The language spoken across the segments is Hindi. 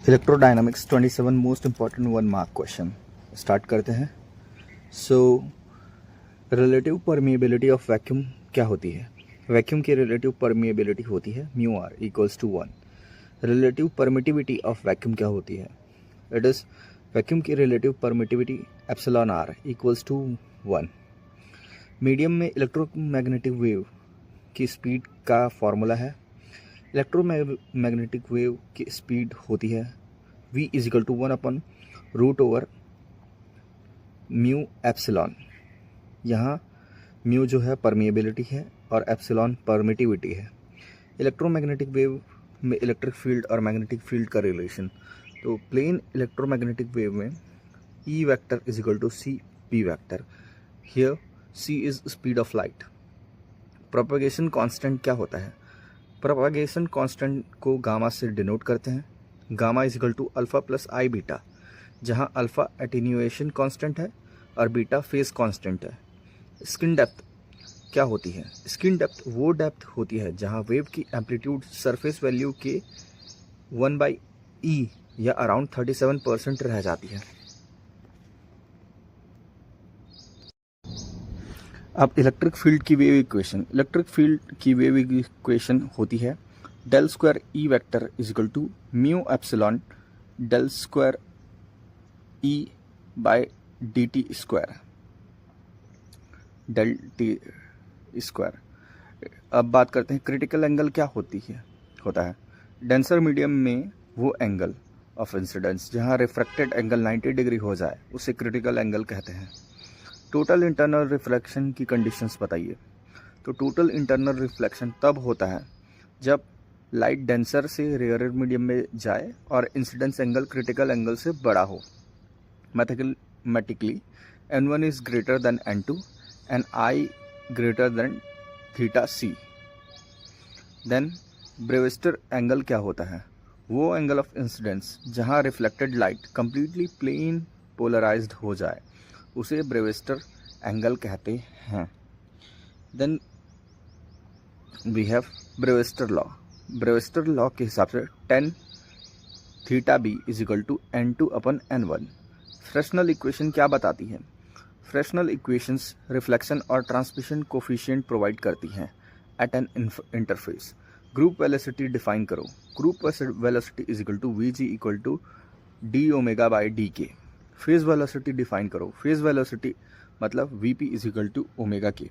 Electrodynamics 27 most important 1 mark question start करते हैं। So relative permeability of vacuum क्या होती है? वैक्यूम की रिलेटिव परमिएबिलिटी होती है mu R equals to 1। Relative permittivity of vacuum क्या होती है? इट इज़ वैक्यूम की relative permittivity epsilon R equals to 1। Medium में इलेक्ट्रोमैग्नेटिक वेव की स्पीड का फॉर्मूला है। इलेक्ट्रोमैग्नेटिक वेव की स्पीड होती है v इजिकल टू 1/रूट म्यू एप्सिलॉन। यहाँ म्यू जो है परमिएबिलिटी है और एप्सिलॉन परमिटिविटी है। इलेक्ट्रोमैग्नेटिक वेव में इलेक्ट्रिक फील्ड और मैग्नेटिक फील्ड का रिलेशन, तो प्लेन इलेक्ट्रोमैग्नेटिक वेव में E vector is equal to c P vector. Here c is speed of light. Propagation constant क्या होता है? प्रोपगेशन कांस्टेंट को गामा से डिनोट करते हैं। Gamma is equal to alpha plus I beta, जहाँ अल्फा एटेन्यूएशन कांस्टेंट है और बीटा फेज कांस्टेंट है। स्किन डेप्थ क्या होती है? स्किन डेप्थ वो डेप्थ होती है जहाँ वेव की एम्पलीट्यूड सरफेस वैल्यू के 1/e या अराउंड 37% रह जाती है। अब इलेक्ट्रिक फील्ड की वेव इक्वेशन होती है del square E vector is equal to mu epsilon del square E by d t square del T square. अब बात करते हैं क्रिटिकल एंगल क्या होता है। डेंसर मीडियम में वो एंगल ऑफ इंसिडेंस जहाँ रिफ्रैक्टेड एंगल 90 डिग्री हो जाए उसे क्रिटिकल एंगल कहते हैं। टोटल इंटरनल रिफ्लेक्शन की कंडीशंस बताइए। तो टोटल इंटरनल रिफ्लेक्शन तब होता है जब लाइट डेंसर से रेयर मीडियम में जाए और इंसिडेंस एंगल क्रिटिकल एंगल से बड़ा हो। Mathematically n1 is greater than n2 and I greater than theta c। Then Brewster angle क्या होता है? वो एंगल ऑफ इंसिडेंस जहाँ reflected light completely plane polarised हो जाए उसे ब्रेविस्टर एंगल कहते हैं। Then we have Brewster law. Brewster law के हिसाब से tan theta B equal to n2/n1। Fresnel equation क्या बताती है? फ्रेशनल इक्वेशंस रिफ्लेक्शन और ट्रांसमिशन कोफिशिएंट प्रोवाइड करती हैं eight N interface. Group velocity define करो। Group velocity is equal to Vg equal to D omega by D K. Phase velocity define करो। फेज वेलोसिटी मतलब Vp is equal to omega K.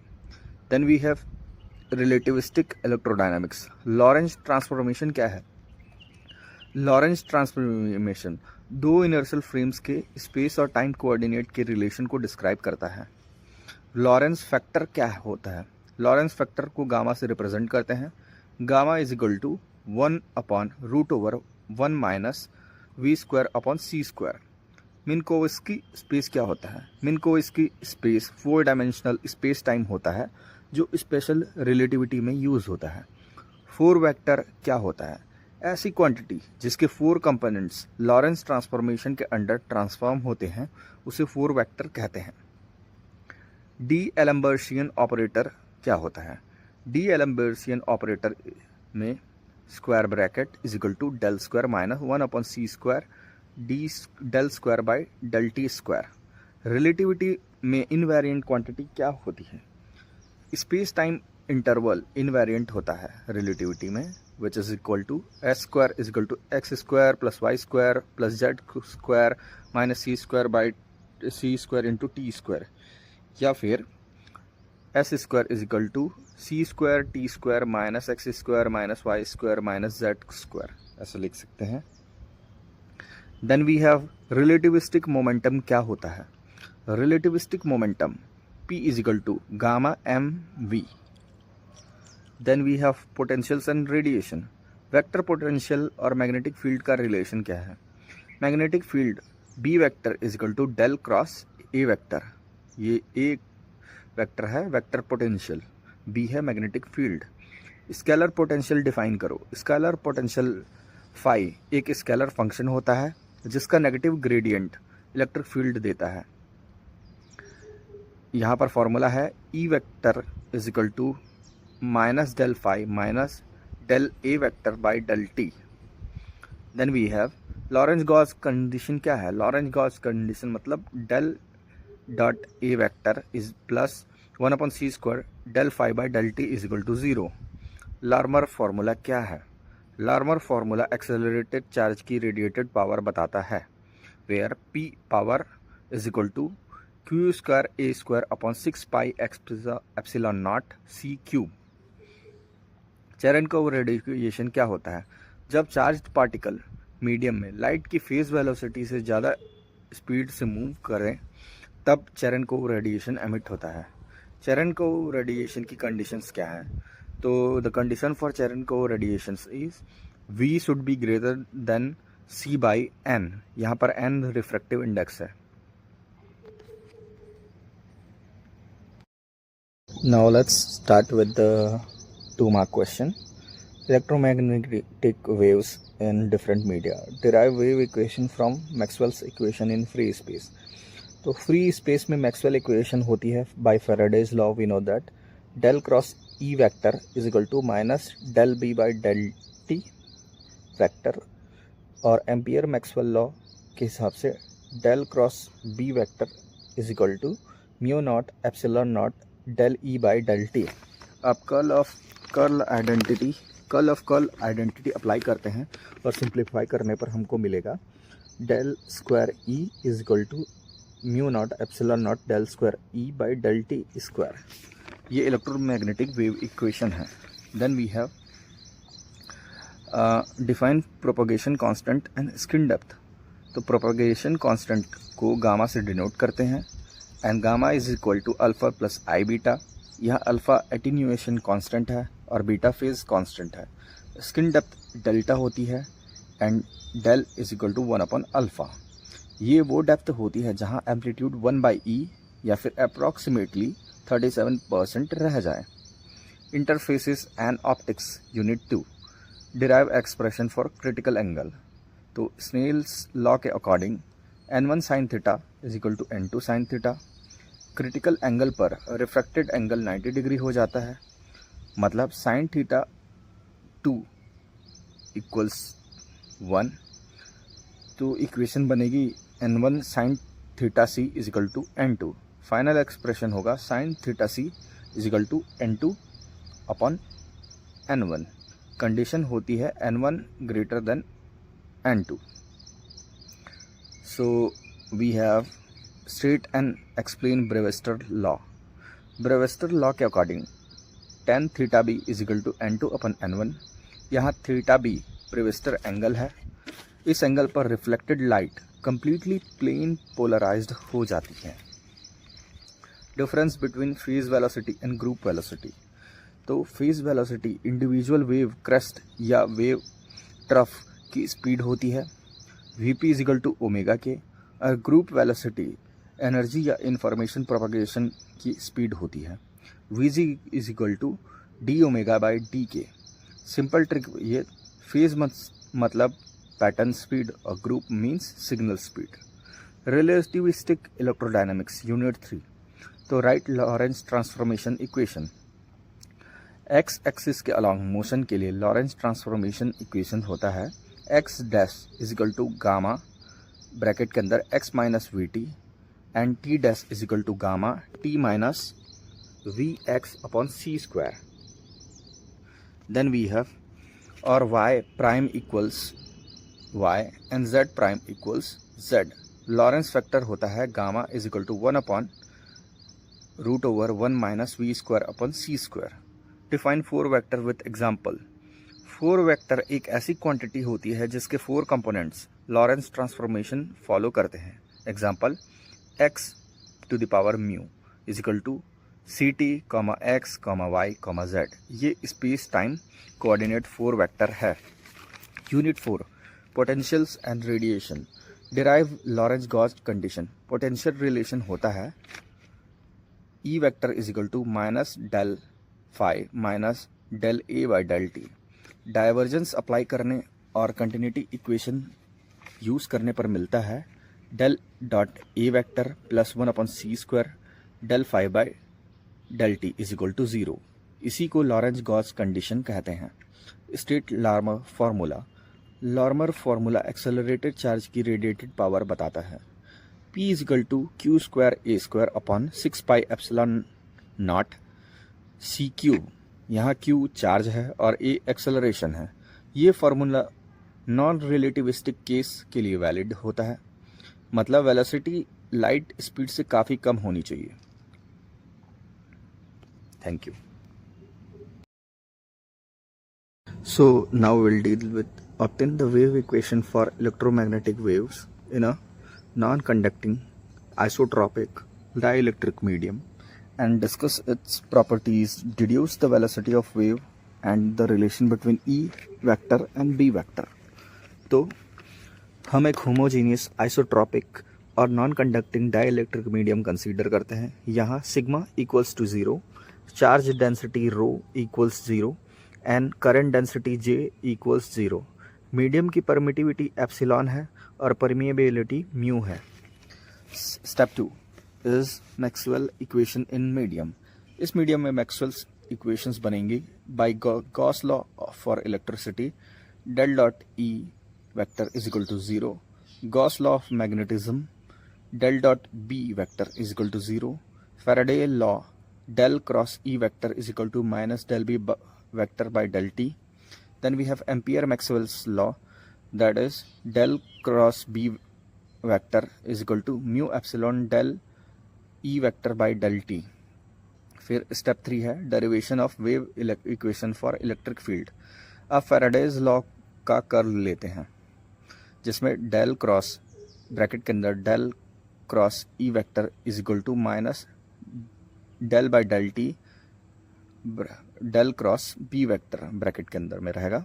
Then we have relativistic electrodynamics. Lorentz transformation क्या है? लॉरेंज ट्रांसफॉर्मेशन दो इनर्शियल फ्रेम्स के स्पेस और टाइम कोऑर्डिनेट के रिलेशन को डिस्क्राइब करता है। लॉरेंस फैक्टर क्या होता है? लॉरेंस फैक्टर को गामा से रिप्रेजेंट करते हैं। Gamma is equal to 1/√1 minus v²/c²। Minkowski space क्या होता है? Minkowski space 4 dimensional space time होता है जो स्पेशल रिलेटिविटी में यूज होता है। 4 वेक्टर क्या होता है? ऐसी क्वांटिटी जिसके 4 कंपोनेंट्स लॉरेंस ट्रांसफॉर्मेशन के अंडर ट्रांसफॉर्म होते हैं उसे 4 वेक्टर कहते हैं। डी एलम्बर्शियन ऑपरेटर क्या होता है? डी एलम्बर्शियन ऑपरेटर में square bracket is equal to del square minus 1/c² d del square by del T square. Relativity में इनवेरिएंट क्वांटिटी क्या होती है? स्पेस टाइम इंटरवल इनवेरिएंट होता है रिलेटिविटी में, which is equal to s² is equal to x² plus y² plus z² minus c² by c² into t², या फिर s² is equal to c² t² minus x² minus y² minus z², ऐसा लिख सकते हैं। Then we have relativistic momentum क्या होता है? Relativistic momentum P is equal to gamma mv। Then we have potentials and radiation. Vector potential और मैग्नेटिक फील्ड का रिलेशन क्या है? Magnetic field B vector is equal to del cross A vector. ये A वेक्टर है वेक्टर पोटेंशियल, B है magnetic field. Scalar potential define करो। स्केलर पोटेंशियल फाई एक स्केलर फंक्शन होता है जिसका नेगेटिव ग्रेडियंट इलेक्ट्रिक फील्ड देता है। यहाँ पर फॉर्मूला है E vector is equal to minus del phi minus del A vector by del t. Then we have Lorenz Gauss condition क्या है? लॉरेंज गॉस कंडीशन मतलब del dot A vector is plus 1/c² del phi by del T is equal to 0। Larmor formula क्या है? लार्मर फार्मूला एक्सेलरेटेड चार्ज की रेडिएटेड पावर बताता है, where p power is equal to q²a² 6 epsilon naught c cube. Cherenkov radiation क्या होता है? जब चार्ज्ड पार्टिकल मीडियम में लाइट की फेज वेलोसिटी से ज़्यादा स्पीड से मूव करें तब चेरेनकोव रेडिएशन एमिट होता है। चेरेनकोव रेडिएशन की कंडीशंस क्या हैं? तो the condition for Cherenkov radiations is v should be greater than c by n। यहाँ पर n रिफ्रैक्टिव इंडेक्स है। Now let's start with the 2-mark question. Electromagnetic waves in different media. Derive wave equation from Maxwell's equation in free space. तो फ्री स्पेस में मैक्सवेल इक्वेशन होती है by Faraday's law. We know that del cross E vector is equal to minus del B by del t vector, और एम्पियर मैक्सवेल लॉ के हिसाब से del cross B vector is equal to mu naught epsilon naught del E by del t. अब कर्ल आइडेंटिटी अप्लाई करते हैं और सिंप्लीफाई करने पर हमको मिलेगा del square E is equal to mu naught epsilon naught del square E by del T square. ये इलेक्ट्रोमैग्नेटिक वेव इक्वेशन है। Then we have define propagation constant and skin depth. तो प्रोपगेशन कांस्टेंट को गामा से डिनोट करते हैं and gamma is equal to alpha plus I beta. यहाँ अल्फा एटीन्यूएशन कांस्टेंट है और बीटा फेज कांस्टेंट है। स्क्रीन डेप्थ डेल्टा होती है and del is equal to 1/अल्फा। ये वो डेप्थ होती है जहाँ एम्पलीट्यूड 1/e या फिर अप्रॉक्सीमेटली 37% रह जाए। Interfaces and optics unit 2। Derive expression for critical angle. तो स्नेल्स लॉ के according n1 sine theta is equal to n2 sine theta. Critical angle पर रिफ्रैक्टेड एंगल 90 डिग्री हो जाता है, मतलब साइन थीटा 2 इक्वल्स 1। तो इक्वेशन बनेगी n1 sine theta C is equal to n2। Final expression होगा sine theta C is equal to n2 upon n1। Condition होती है n1 greater than n2। So we have state and explain Brewster law. Brewster law के according tan theta B is equal to n2 upon n1। यहाँ थीटा बी ब्रेविस्टर एंगल है। इस एंगल पर reflected light completely plane polarised हो जाती है। Difference between phase velocity and group velocity. तो phase velocity individual wave crest या वेव ट्रफ की स्पीड होती है, VP is equal to omega K, और ग्रुप वेलोसिटी एनर्जी या इंफॉर्मेशन प्रोपगेशन की स्पीड होती है, VG is equal to D omega by D K. Simple trick ये, फेज मतलब पैटर्न स्पीड और group means signal speed. Relativistic electrodynamics unit 3। तो write Lorentz transformation equation. X axis के अलॉन्ग मोशन के लिए लॉरेंस ट्रांसफॉर्मेशन इक्वेशन होता है X dash is equal to gamma bracket के अंदर X minus V T and T dash is equal to gamma T minus we x upon C square. Then we have और Y prime equals y and z prime equals z। Lorentz factor होता है gamma is equal to 1/√1 minus v square upon C square. Define 4 vector with example. 4 vector एक ऐसी क्वांटिटी होती है जिसके 4 कंपोनेंट्स लॉरेंस ट्रांसफॉर्मेशन फॉलो करते हैं। Example x to the power mu is equal to c t comma x comma y comma z. ये स्पेस टाइम कोऑर्डिनेट 4 वेक्टर है। Unit 4 potentials and radiation. Derive Lorentz Gauss condition. Potential relation होता है E vector is equal to minus del phi minus del A by del t. Divergence apply करने और कंटिन्यूटी इक्वेशन यूज करने पर मिलता है del dot A vector plus 1/c² del phi by del T is equal to 0। इसी को लॉरेंस गॉस कंडीशन कहते हैं। State Larmor formula. Larmor formula accelerated charge की रेडिएटेड पावर बताता है। P is equal to Q square A square upon 6 pi epsilon naught C cube. यहाँ Q चार्ज है और A एक्सेलरेशन है। ये फार्मूला नॉन रिलेटिविस्टिक केस के लिए वैलिड होता है, मतलब वेलोसिटी लाइट स्पीड से काफ़ी कम होनी चाहिए। Thank you. So now we'll deal with obtain the wave equation for electromagnetic waves in a non-conducting isotropic dielectric medium and discuss its properties, deduce the velocity of wave and the relation between E vector and B vector। तो हम एक होमोजीनियस आइसोट्रॉपिक और non conducting dielectric medium consider करते हैं। यहाँ sigma equals to 0, charge density rho equals 0 and current density J equals 0। Medium की परमिटिविटी एप्सिलॉन है और परमिएबिलिटी म्यू है। Step 2 is Maxwell equation in medium. इस मीडियम में मैक्सवेल्स इक्वेशंस बनेंगी by Gauss law for electricity, del dot E vector is equal to 0, Gauss law of magnetism, del dot B vector is equal to 0, Faraday law, del cross E vector is equal to minus del B vector by del T. Then we have Ampere Maxwell's law, that is del cross B vector is equal to mu epsilon del E vector by del T. फिर स्टेप 3 है derivation of wave equation for electric field. अब फैराडेज लॉ का कर्ल लेते हैं, जिसमें डेल क्रॉस ब्रैकेट के अंदर del cross E vector is equal to minus del by del T del cross B vector bracket के अंदर में रहेगा।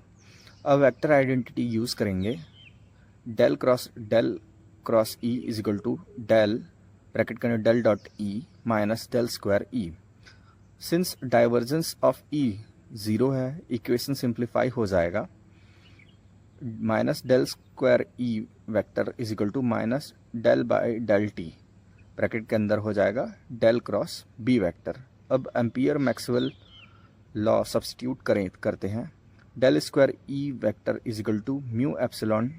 अब वेक्टर आइडेंटिटी यूज करेंगे, del cross E is equal to del bracket के अंदर del dot E minus del square E. Since divergence of E 0 है, इक्वेशन सिंप्लीफाई हो जाएगा, minus del square E vector is equal to minus del by del t bracket के अंदर हो जाएगा डेल क्रॉस बी वेक्टर। अब एम्पियर मैक्सवेल लॉ सब्स्टिट्यूट करते हैं, del square E vector is equal to mu epsilon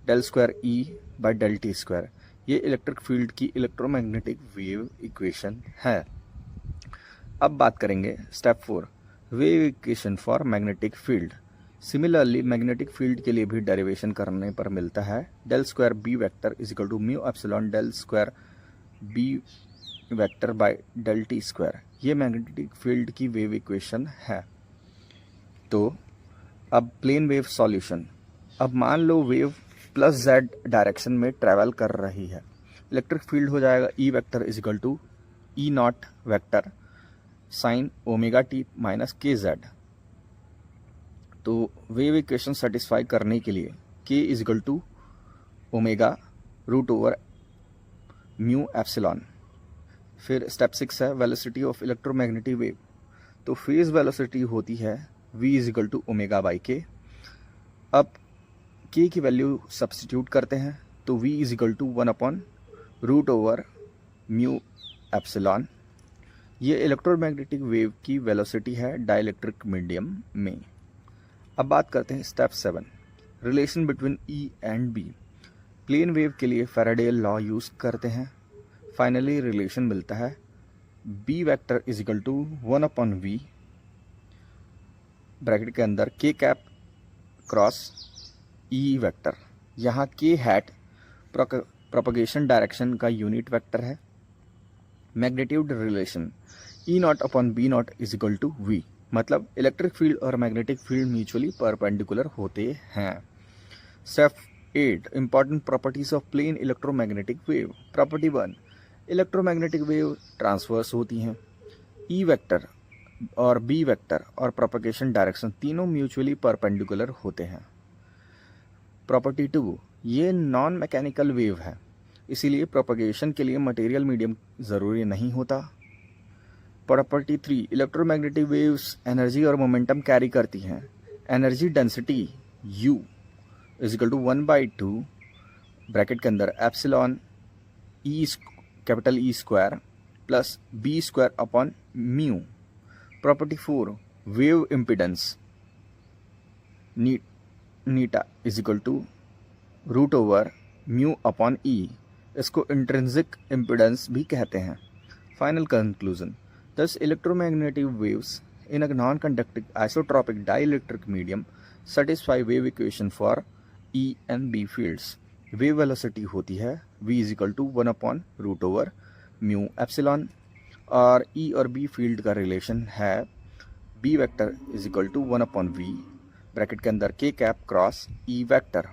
del square E by del T square. ये इलेक्ट्रिक फील्ड की इलेक्ट्रोमैग्नेटिक वेव इक्वेशन है। अब बात करेंगे step 4 wave equation for magnetic field. Similarly magnetic field के लिए भी डेरिवेशन करने पर मिलता है, del square B vector is equal to mu epsilon del square B vector by del T square. ये मैग्नेटिक फील्ड की वेव इक्वेशन है। तो अब प्लेन वेव सॉल्यूशन। अब मान लो वेव प्लस z डायरेक्शन में ट्रैवल कर रही है, इलेक्ट्रिक फील्ड हो जाएगा E vector is equal to E naught vector sine omega T minus k z. तो वेव इक्वेशन सेटिस्फाई करने के लिए k is equal to omega root over mu epsilon. फिर स्टेप 6 है वेलोसिटी ऑफ इलेक्ट्रोमैग्नेटिक वेव। तो फेज वेलोसिटी होती है v is equal to omega by k. अब k की वैल्यू सब्स्टिट्यूट करते हैं, तो v is equal to 1 upon root over mu epsilon. ये इलेक्ट्रोमैग्नेटिक वेव की वेलोसिटी है डाइलेक्ट्रिक मीडियम में। अब बात करते हैं step 7 relation between E and B। Plane wave के लिए फैराडे लॉ यूज करते हैं, फाइनली रिलेशन मिलता है B vector is equal to 1 upon V bracket के अंदर k cap cross E vector. यहाँ k हैट प्रोपगेशन डायरेक्शन का यूनिट वेक्टर है। Magnitude relation E naught upon B naught is equal to V, मतलब इलेक्ट्रिक फील्ड और मैग्नेटिक फील्ड म्यूचुअली परपेंडिकुलर होते हैं। Step 8 important properties of plane electromagnetic wave. Property 1 electromagnetic wave transverse होती हैं, E वेक्टर और B वेक्टर और प्रोपगेशन डायरेक्शन तीनों म्यूचुअली परपेंडिकुलर होते हैं। प्रॉपर्टी 2 ये नॉन मैकेनिकल वेव है, इसीलिए प्रोपगेशन के लिए मटेरियल मीडियम ज़रूरी नहीं होता। प्रॉपर्टी 3 इलेक्ट्रोमैग्नेटिक वेव्स एनर्जी और मोमेंटम कैरी करती हैं। Energy density U is equal to 1/2 bracket के अंदर epsilon E capital E square plus B square upon mu. Property 4 wave impedance need eta is equal to root over mu upon E, इसको इंट्रिंसिक इम्पिडेंस भी कहते हैं। Final conclusion, thus electromagnetic waves in a non-conducting isotropic dielectric medium satisfy wave equation for E and B fields। wave velocity होती है v is equal to 1 upon root over mu epsilon, और E और B फील्ड का रिलेशन है B vector is equal to 1 upon v bracket के अंदर k cap cross E vector.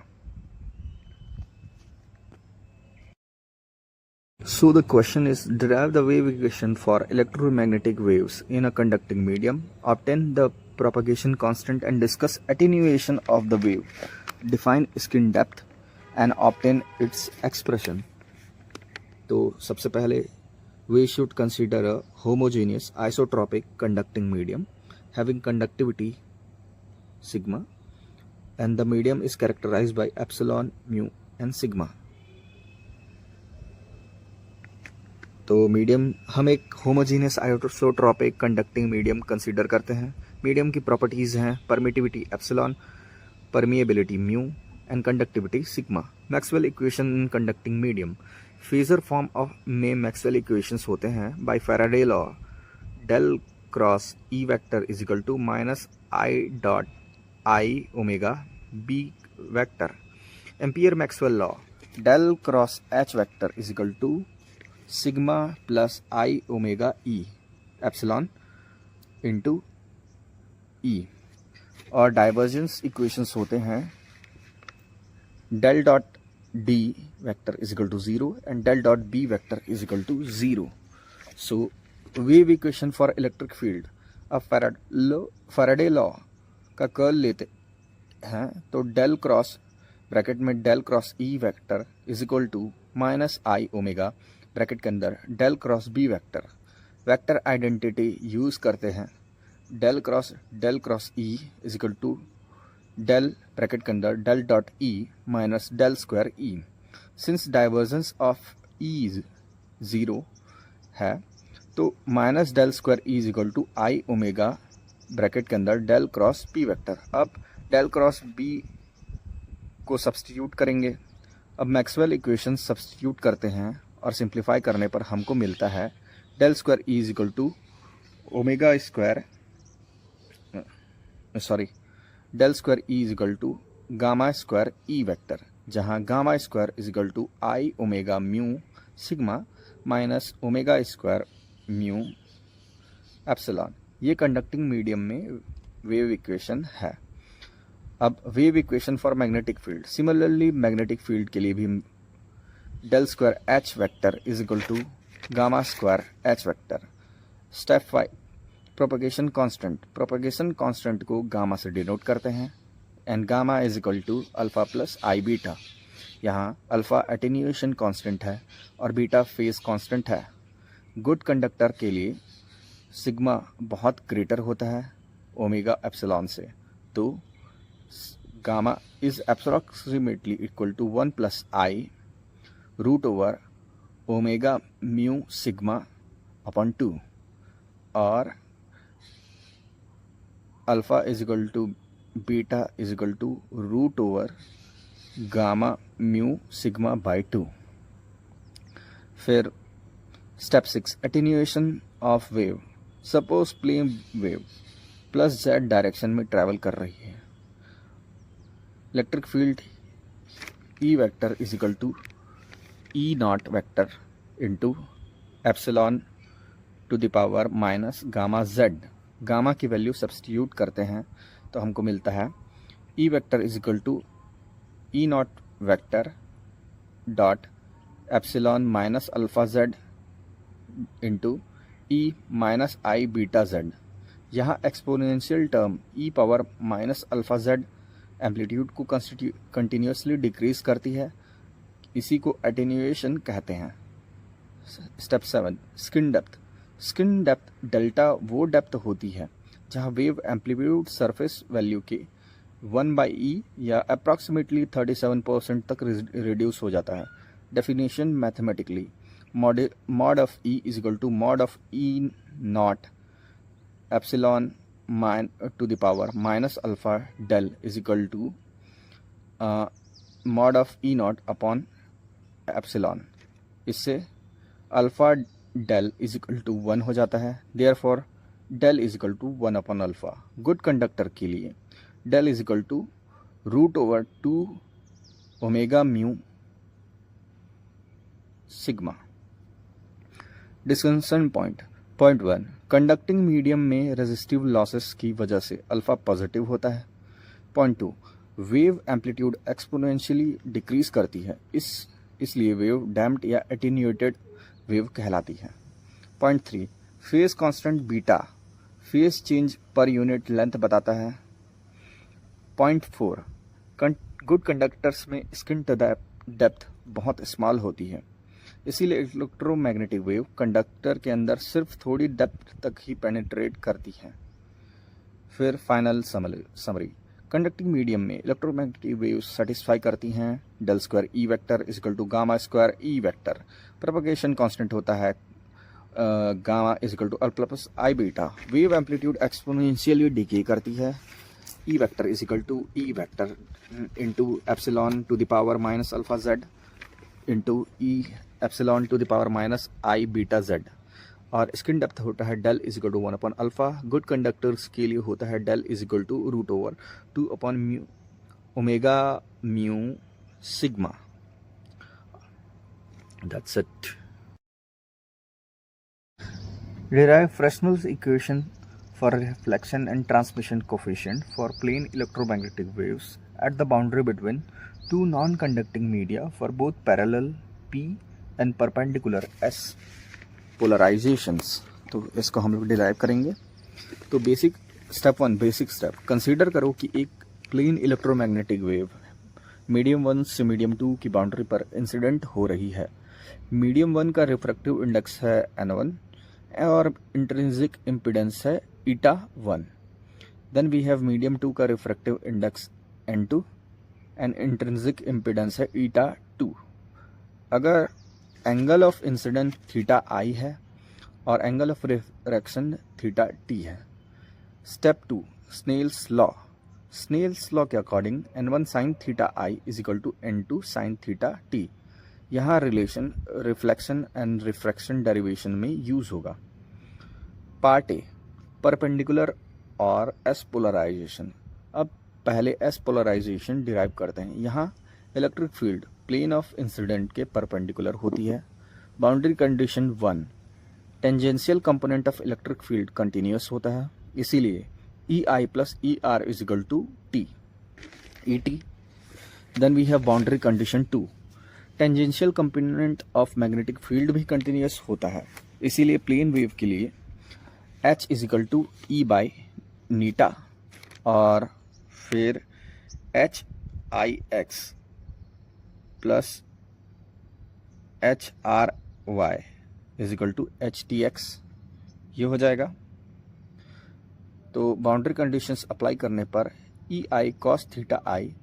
So the question is, derive the wave equation for electromagnetic waves in a conducting medium, obtain the propagation constant and discuss attenuation of the wave, define skin depth and obtain its expression। तो सबसे पहले we should consider a homogeneous isotropic conducting medium having conductivity sigma and the medium is characterized by epsilon, mu and sigma। तो मीडियम, हम एक homogeneous isotropic conducting medium consider करते हैं। मीडियम की प्रॉपर्टीज़ हैं permittivity epsilon, permeability mu and conductivity sigma. Maxwell equation in conducting medium, phasor form of में मैक्सवेल इक्वेशंस होते हैं by Faraday law, del cross E vector is equal to minus i dot i omega B vector. Ampere Maxwell law, del cross H vector is equal to sigma plus i omega E epsilon into E. और डाइवर्जेंस इक्वेशंस होते हैं del dot D vector is equal to 0 and del dot B vector is equal to 0। So wave equation for electric field, अब फैराडे लॉ का कर्ल लेते हैं तो डेल क्रॉस ब्रैकेट में del cross E vector is equal to minus i omega bracket के अंदर del cross B vector. Vector identity use करते हैं, del cross E is equal to del bracket के अंदर del dot E minus del square E. Since divergence of E 0 है तो minus del square E is equal to I omega bracket के अंदर डेल क्रॉस बी वेक्टर। अब डेल क्रॉस बी को सब्सटीट्यूट करेंगे। अब मैक्सवेल इक्वेशन सब्सटीट्यूट करते हैं और सिंप्लीफाई करने पर हमको मिलता है del square E is equal to omega square, del square E is equal to gamma square E vector, जहां gamma square is equal to I omega mu sigma minus omega square mu epsilon. ये कंडक्टिंग मीडियम में वेव इक्वेशन है। अब wave equation for magnetic field, similarly magnetic field के लिए भी del square H vector is equal to gamma square H vector. Step 5, propagation constant. Propagation constant को गामा से डिनोट करते हैं and gamma is equal to alpha plus I beta. यहाँ अल्फा एटेन्यूएशन कांस्टेंट है और बीटा फेज कांस्टेंट है। गुड कंडक्टर के लिए सिग्मा बहुत ग्रेटर होता है ओमेगा एप्सिलॉन से, तो gamma is approximately equal to 1 plus i root over omega mu sigma upon 2, और alpha is equal to beta is equal to root over gamma mu sigma by 2। फिर step 6, attenuation of wave. Suppose plane wave plus z direction में ट्रैवल कर रही है। Electric field E vector is equal to E naught vector into epsilon to the power minus gamma Z. Gamma की वैल्यू सब्सटीट्यूट करते हैं तो हमको मिलता है E vector is equal to E naught vector dot epsilon minus alpha Z into E minus I beta Z. यहाँ exponential term E power minus alpha Z amplitude को कंटिन्यूसली डिक्रीज करती है, इसी को एटेन्यूएशन कहते हैं। Step 7, skin depth. Skin depth delta वो डेप्थ होती है जहाँ वेव एम्पलीट्यूड सरफेस वैल्यू के 1/e या अप्रॉक्सीमेटली 37% तक रिड्यूस हो जाता है। Definition mathematically, mod of E is equal to mod of E naught epsilon to the power minus alpha del is equal to mod of E naught upon epsilon, इससे alpha del is equal to 1 हो जाता है। Therefore del is equal to 1 upon alpha. Good conductor के लिए del is equal to √2 omega mu sigma. Discussion point 1, conducting medium में रेजिस्टिव लॉसेस की वजह से अल्फ़ा पॉजिटिव होता है। Point 2, wave amplitude exponentially decrease करती है, इसलिए वेव डैम्प्ड या एटेन्यूएटेड वेव कहलाती है। Point 3, phase constant beta phase change per unit length बताता है। पॉइंट 4, गुड कंडक्टर्स में स्किन डेप्थ बहुत स्मॉल होती है, इसीलिए इलेक्ट्रोमैग्नेटिक वेव कंडक्टर के अंदर सिर्फ थोड़ी डेप्थ तक ही पेनिट्रेट करती है। फिर फाइनल समरी, कंडक्टिंग मीडियम में इलेक्ट्रोमैग्नेटिक वेव सेटिस्फाई करती हैं del square E vector is equal to gamma square E vector. Propagation constant होता है gamma is equal to alpha plus I beta. Wave amplitude exponentially decay करती है, E vector is equal to E vector into epsilon to the power minus alpha Z into E epsilon to the power minus I beta z. और स्किन डेप्थ होता है del is equal to 1 upon alpha. Good conductors के लिए होता है del is equal to √2 upon mu omega mu sigma. That's it. Derive Fresnel's equation for reflection and transmission coefficient for plane electromagnetic waves at the boundary between two non-conducting media for both parallel P and perpendicular S polarizations। तो इसको हम लोग डिराइव करेंगे। तो स्टेप 1 बेसिक स्टेप, कंसीडर करो कि एक प्लेन इलेक्ट्रोमैग्नेटिक वेव मीडियम 1 से मीडियम 2 की बाउंड्री पर इंसिडेंट हो रही है। मीडियम 1 का रिफ्रैक्टिव इंडेक्स है N1 और इंट्रिंसिक इम्पीडेंस है η1। देन वी हैव मीडियम 2 का refractive index N2 and intrinsic impedance है η2। अगर angle of incident theta I है और angle of refraction theta T है। स्टेप 2 स्नेल्स लॉ के according N1 sine theta I is equal to N2 sine theta T. यहाँ relation reflection and refraction derivation में यूज होगा। पार्ट ए, परपेंडिकुलर और एस पोलराइजेशन। अब पहले एस पोलराइजेशन डिराइव करते हैं। यहाँ electric field plane of incident के परपेंडिकुलर होती है। Boundary condition 1, tangential component of electric field continuous होता है, इसीलिए E I plus E R is equal to T E T. Then we have boundary condition 2, tangential component of magnetic field भी कंटिन्यूस होता है, इसीलिए प्लेन वेव के लिए H is equal to E by eta और फिर H I X plus H R Y is equal to H T x, ये हो जाएगा। तो बाउंड्री कंडीशंस अप्लाई करने पर E I cos theta I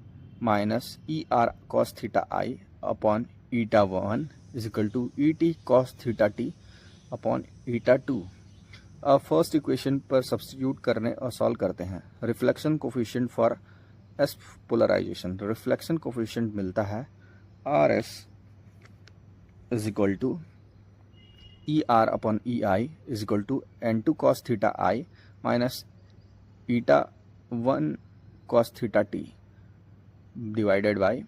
minus E R cos theta I upon η1 is equal to E T cos theta T upon η2। अब फर्स्ट इक्वेशन पर सब्स्टिट्यूट करने और सॉल्व करते हैं। Reflection coefficient for S polarisation, reflection coefficient मिलता है R S is equal to E R upon E I is equal to N2 cos theta I minus η1 cos theta T divided by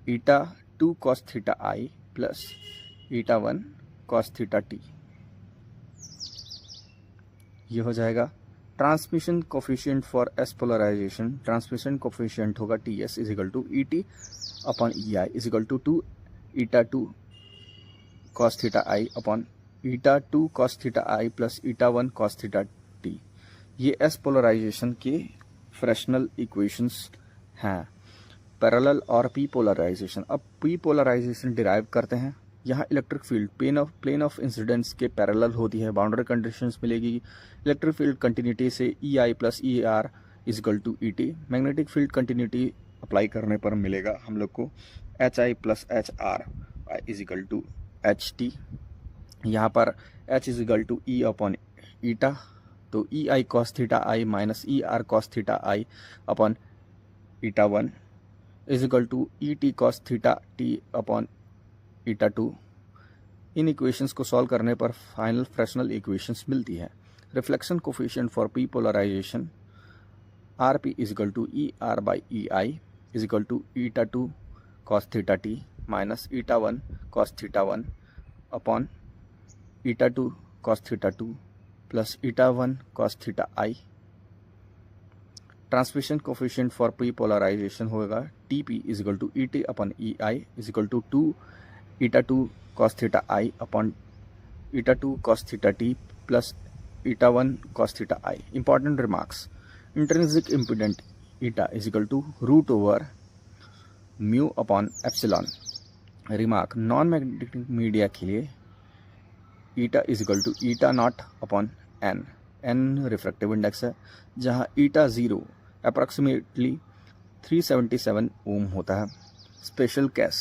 η2 cos theta I plus η1 cos theta T, ये हो जाएगा। Transmission coefficient for S polarisation, transmission coefficient होगा T S is equal to E T upon E I is equal to η2 cos theta I upon η2 cos theta I plus η1 cos theta T. ये एस पोलराइजेशन के फ्रेशनल इक्वेशंस हैं। पैरेलल और पी पोलराइजेशन, अब पी पोलराइजेशन डिराइव करते हैं। यहाँ electric field plane of incidence के पैरेलल होती है। बाउंड्री कंडीशंस मिलेगी इलेक्ट्रिक फील्ड कंटिन्यूटी से E I plus E R is equal to E T. Magnetic field continuity apply करने पर मिलेगा हम लोग को H I plus H R is equal to H T. यहाँ पर H is equal to E upon eta, तो E I cos theta I minus E R cos theta I upon η1 is equal to E T cos theta T upon eta 2। इन इक्वेशंस को सॉल्व करने पर फाइनल फ्रेशनल इक्वेशंस मिलती है। Reflection coefficient for P polarisation R P is equal to E R by E I is equal to eta 2 cos theta T minus eta 1 cos theta 1 upon eta 2 cos theta 2 plus eta 1 cos theta I. Transmission coefficient for P polarisation होगा T P is equal to E T upon E I is equal to 2 eta 2 cos theta I upon eta 2 cos theta t plus eta 1 cos theta I. Important remarks. Intrinsic impedance eta is equal to root over mu upon epsilon. Remark. Non-magnetic media के लिए eta is equal to eta naught upon n. n refractive index है जहाँ eta 0 approximately 377 ओम होता है। स्पेशल केस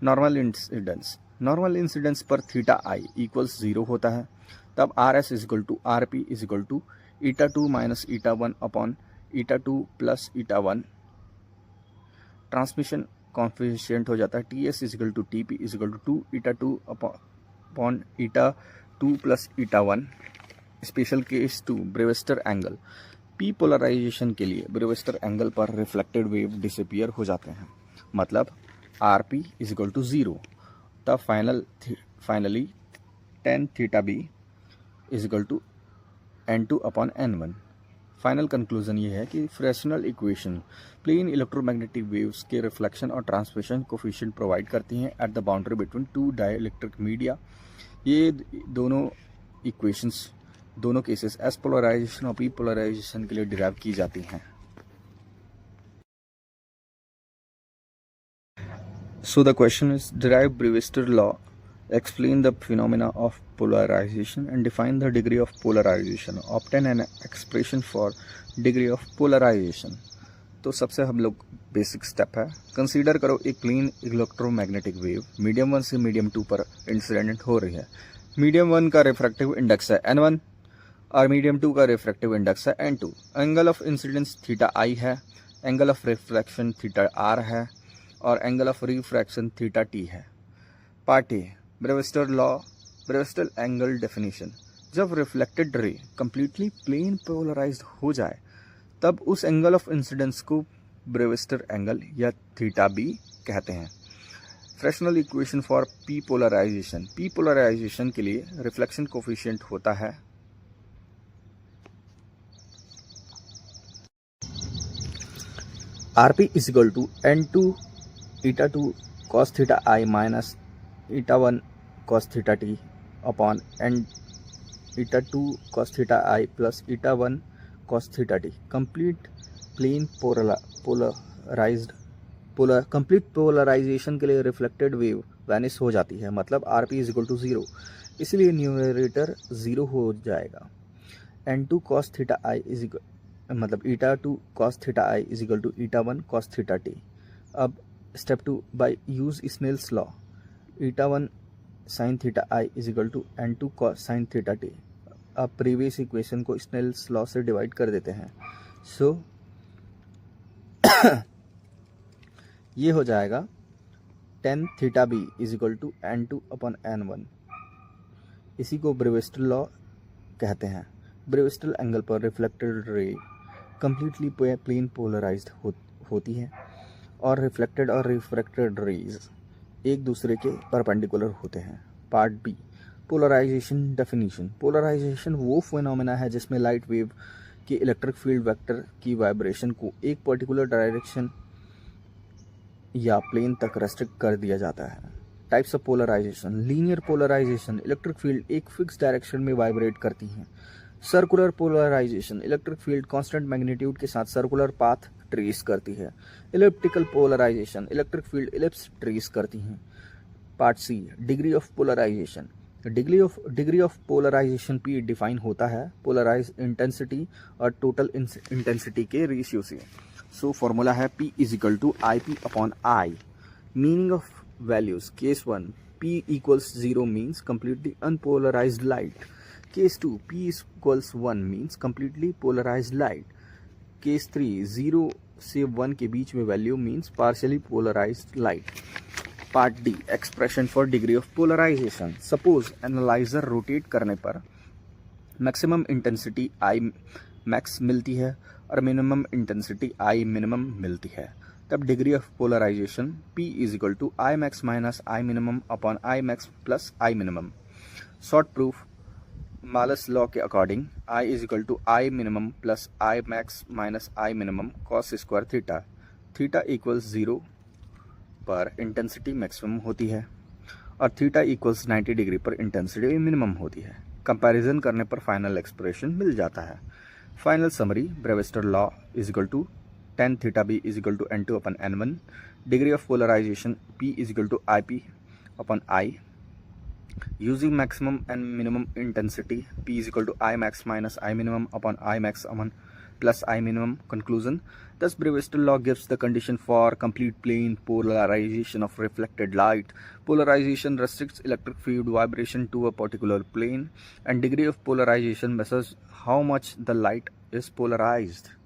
नॉर्मल इंसिडेंस पर थीटा आई इक्वल्स 0 होता है, तब R S is equal to R P is equal to eta 2 minus eta 1 upon eta 2 plus eta 1। Transmission coefficient हो जाता है T S is equal to T P is equal to 2 eta 2 upon eta 2 plus eta 1। Special case 2 Brewster angle. P polarization के लिए ब्रेविस्टर एंगल पर रिफ्लेक्टेड वेव डिसअपियर हो जाते हैं, मतलब R P is equal to 0। तब finally tan theta B is equal to n2 upon n1। Final conclusion ये है कि Fresnel equation plane electromagnetic waves के रिफ्लेक्शन और ट्रांसमिशन कोफिशिएंट प्रोवाइड करती हैं at the boundary between two dielectric media. ये दोनों इक्वेशंस दोनों केसेस एस पोलराइजेशन और पी पोलराइजेशन के लिए डिराइव की जाती हैं। So the question is, derive Brewster law, explain the phenomena of polarization and define the degree of polarization. Obtain an expression for degree of polarization. तो सबसे हम लोग बेसिक स्टेप है, कंसीडर करो एक प्लेन इलेक्ट्रोमैग्नेटिक वेव मीडियम 1 से मीडियम 2 पर इंसिडेंट हो रही है। मीडियम 1 का रिफ्रैक्टिव इंडेक्स है n1 और मीडियम 2 का रिफ्रैक्टिव इंडेक्स है n2। Angle of incidence theta i है, angle of refraction theta r है और angle of refraction theta T है। Part A, Brewster law, Brewster angle definition. जब reflected ray completely plane polarised हो जाए तब उस एंगल ऑफ इंसिडेंस को ब्रेविस्टर एंगल या थीटा बी कहते हैं। Fresnel equation for P polarization. P polarization के लिए रिफ्लेक्शन कोफिशिएंट होता है RP is equal to n2 eta 2 cos theta I minus eta 1 cos theta T upon n eta 2 cos theta I plus eta 1 cos theta T. Complete plane complete polarization के लिए रिफ्लेक्टेड वेव वैनिश हो जाती है, मतलब R P is equal to 0, इसलिए न्यूमरेटर 0 हो जाएगा। n2 cos theta I is equal मतलब eta 2 cos theta I is equal to eta 1 cos theta T. अब step 2 bye use Snell's law, eta 1 sine theta I is equal to n2 cos sine theta T. अब प्रीवियस इक्वेशन को स्नेल्स लॉ से डिवाइड कर देते हैं, सो ये हो जाएगा tan theta B is equal to n2 upon n1। इसी को ब्रेविस्टर लॉ कहते हैं। ब्रेविस्टर एंगल पर reflected ray completely plane polarized होती है और रिफ्लेक्टेड और रिफ्रैक्टेड रेज एक दूसरे के परपेंडिकुलर होते हैं। Part B, polarization definition. Polarization वो फिनोमेना है जिसमें लाइट वेव के इलेक्ट्रिक फील्ड वेक्टर की वाइब्रेशन को एक पर्टिकुलर डायरेक्शन या प्लेन तक रेस्ट्रिक्ट कर दिया जाता है। Types of polarization. Linear polarization, electric field एक फिक्स डायरेक्शन में वाइब्रेट करती हैं। Circular polarization, electric field constant magnitude के साथ सर्कुलर पाथ ट्रेस करती है। Elliptical polarization, electric field ellipse trace करती हैं। Part C, degree of polarization. Degree of polarization P define होता है पोलराइज इंटेंसिटी और टोटल इंटेंसिटी के रेशियो से। सो फॉर्मूला है P is equal to IP upon I। Meaning of values, case 1 P equals 0 means completely unpolarized light. Case 2 P equals 1 means completely polarized light. Case 3 0 से 1 के बीच में value means partially polarized light. Part D, expression for degree of polarization. Suppose analyser rotate करने पर मैक्सिमम इंटेंसिटी आई मैक्स मिलती है और मिनिमम इंटेंसिटी आई मिनिमम मिलती है, तब degree of polarization P is equal to I max minus I minimum upon I max plus I minimum. Short proof Malus law के according I is equal to I minimum plus I max minus I minimum cos square theta. Theta equals 0 पर इंटेंसिटी मैक्सिमम होती है और थीटा इक्वल्स 90 डिग्री पर इंटेंसिटी मिनिमम होती है। कंपैरिजन करने पर फाइनल एक्सप्रेशन मिल जाता है। Final summary, Brewster law is equal to tan theta b is equal to n2 upon n1, degree of polarization P is equal to IP upon I, using maximum and minimum intensity P is equal to I max minus I minimum upon I max upon plus I minimum. Conclusion, thus Brewster law gives the condition for complete plane polarization of reflected light. Polarization restricts electric field vibration to a particular plane, and degree of polarization measures how much the light is polarized.